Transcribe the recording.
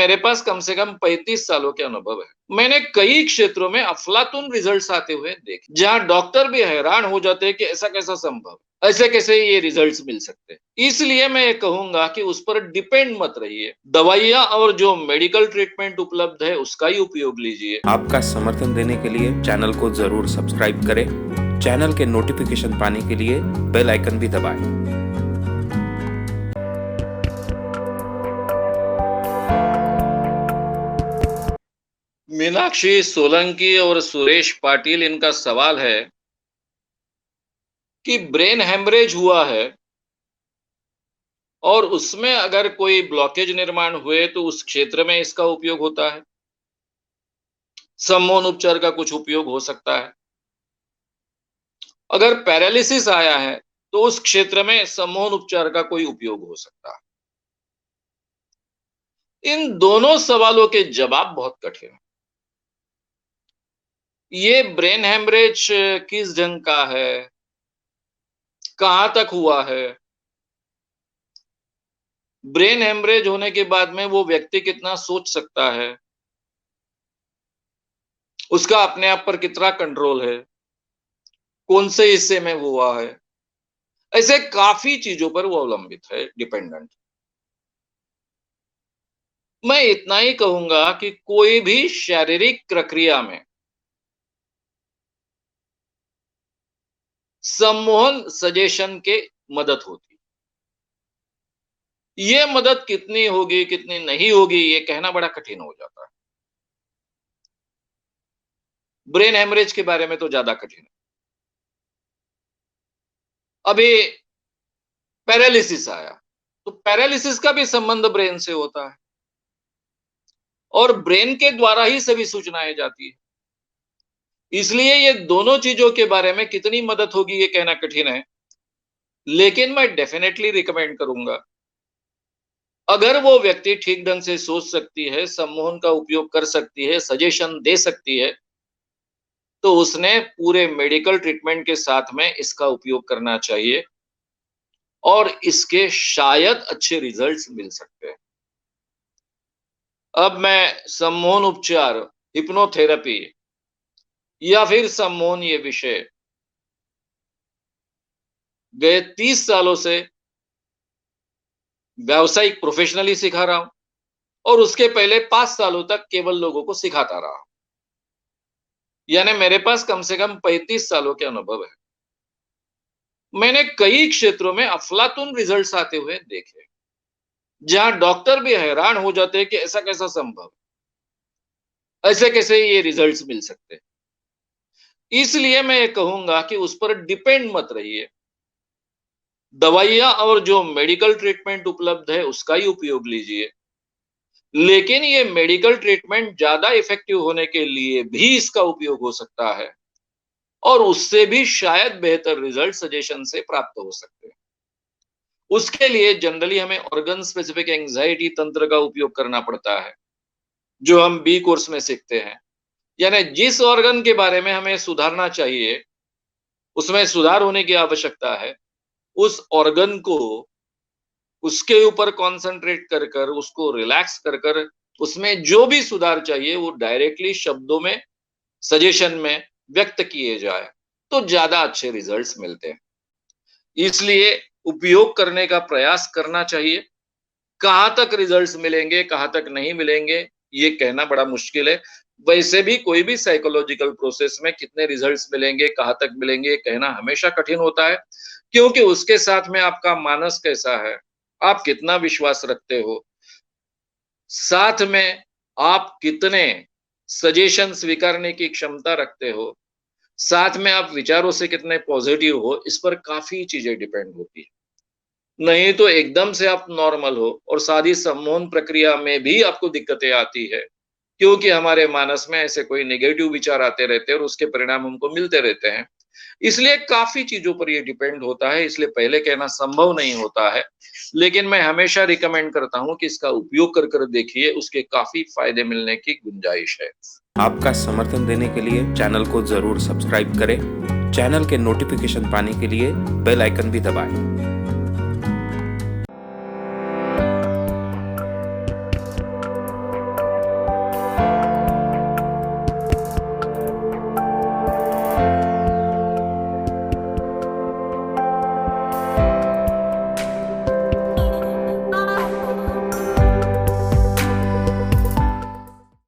मेरे पास कम से कम 35 सालों के अनुभव है। मैंने कई क्षेत्रों में अफलातून रिजल्ट्स आते हुए देखे, जहां डॉक्टर भी हैरान हो जाते हैं कि ऐसा कैसा संभव, ऐसे कैसे ये रिजल्ट्स मिल सकते हैं। इसलिए मैं ये कहूंगा कि उस पर डिपेंड मत रहिए। दवाइयां और जो मेडिकल ट्रीटमेंट उपलब्ध है उसका ही उपयोग लीजिए। आपका समर्थन देने के लिए चैनल को जरूर सब्सक्राइब करें। चैनल के नोटिफिकेशन पाने के लिए बेल आइकन भी दबाएं। मीनाक्षी सोलंकी और सुरेश पाटिल, इनका सवाल है कि ब्रेन हेमरेज हुआ है और उसमें अगर कोई ब्लॉकेज निर्माण हुए तो उस क्षेत्र में इसका उपयोग होता है। सम्मोहन उपचार का कुछ उपयोग हो सकता है। अगर पैरालिसिस आया है तो उस क्षेत्र में सम्मोहन उपचार का कोई उपयोग हो सकता है। इन दोनों सवालों के जवाब बहुत कठिन है। ये ब्रेन हेमरेज किस ढंग का है, कहां तक हुआ है, ब्रेन हेमरेज होने के बाद में वो व्यक्ति कितना सोच सकता है, उसका अपने आप पर कितना कंट्रोल है, कौन से हिस्से में हुआ है, ऐसे काफी चीजों पर वो अवलंबित है, डिपेंडेंट। मैं इतना ही कहूंगा कि कोई भी शारीरिक प्रक्रिया में सम्मोहन सजेशन के मदद होती। ये मदद कितनी होगी कितनी नहीं होगी ये कहना बड़ा कठिन हो जाता है। ब्रेन हेमरेज के बारे में तो ज्यादा कठिन है। अभी पैरालिसिस आया तो पैरालिसिस का भी संबंध ब्रेन से होता है और ब्रेन के द्वारा ही सभी सूचनाएं जाती है। इसलिए ये दोनों चीजों के बारे में कितनी मदद होगी ये कहना कठिन है, लेकिन मैं डेफिनेटली रिकमेंड करूंगा, अगर वो व्यक्ति ठीक ढंग से सोच सकती है, सम्मोहन का उपयोग कर सकती है, सजेशन दे सकती है, तो उसने पूरे मेडिकल ट्रीटमेंट के साथ में इसका उपयोग करना चाहिए और इसके शायद अच्छे रिजल्ट्स मिल सकते हैं। अब मैं सम्मोहन उपचार, हिप्नोथेरेपी या फिर सम्मोहन, ये विषय गए 30 सालों से व्यावसायिक प्रोफेशनली सिखा रहा हूं और उसके पहले 5 सालों तक केवल लोगों को सिखाता रहा। यानी मेरे पास कम से कम 35 सालों के अनुभव है। मैंने कई क्षेत्रों में अफलातून रिजल्ट्स आते हुए देखे, जहां डॉक्टर भी हैरान हो जाते हैं कि ऐसा कैसा संभव, ऐसे कैसे ये रिजल्ट्स मिल सकते हैं। इसलिए मैं ये कहूंगा कि उस पर डिपेंड मत रहिए। दवाइयां और जो मेडिकल ट्रीटमेंट उपलब्ध है उसका ही उपयोग लीजिए, लेकिन ये मेडिकल ट्रीटमेंट ज्यादा इफेक्टिव होने के लिए भी इसका उपयोग हो सकता है और उससे भी शायद बेहतर रिजल्ट सजेशन से प्राप्त हो सकते हैं। उसके लिए जनरली हमें ऑर्गन स्पेसिफिक एंजाइटी तंत्र का उपयोग करना पड़ता है, जो हम बी कोर्स में सीखते हैं। यानी जिस ऑर्गन के बारे में हमें सुधारना चाहिए, उसमें सुधार होने की आवश्यकता है, उस ऑर्गन को उसके ऊपर कंसंट्रेट कर कर, उसको रिलैक्स कर कर, उसमें जो भी सुधार चाहिए वो डायरेक्टली शब्दों में, सजेशन में व्यक्त किए जाए तो ज्यादा अच्छे रिजल्ट्स मिलते हैं। इसलिए उपयोग करने का प्रयास करना चाहिए। कहां तक रिजल्ट्स मिलेंगे, कहां तक नहीं मिलेंगे, ये कहना बड़ा मुश्किल है। वैसे भी कोई भी साइकोलॉजिकल प्रोसेस में कितने रिजल्ट्स मिलेंगे, कहां तक मिलेंगे, ये कहना हमेशा कठिन होता है, क्योंकि उसके साथ में आपका मानस कैसा है, आप कितना विश्वास रखते हो, साथ में आप कितने सजेशन स्वीकारने की क्षमता रखते हो, साथ में आप विचारों से कितने पॉजिटिव हो, इस पर काफी चीजें डिपेंड होती है। नहीं तो एकदम से आप नॉर्मल हो और सारी सम्मोहन प्रक्रिया में भी आपको दिक्कतें आती है, क्योंकि हमारे मानस में ऐसे कोई नेगेटिव विचार आते रहते हैं और उसके परिणाम हमको मिलते रहते हैं। इसलिए काफी चीजों पर ये डिपेंड होता है, इसलिए पहले कहना संभव नहीं होता है, लेकिन मैं हमेशा रिकमेंड करता हूं कि इसका उपयोग कर कर देखिए, उसके काफी फायदे मिलने की गुंजाइश है। आपका समर्थन देने के लिए चैनल को जरूर सब्सक्राइब करें। चैनल के नोटिफिकेशन पाने के लिए बेल आइकन भी दबाएं।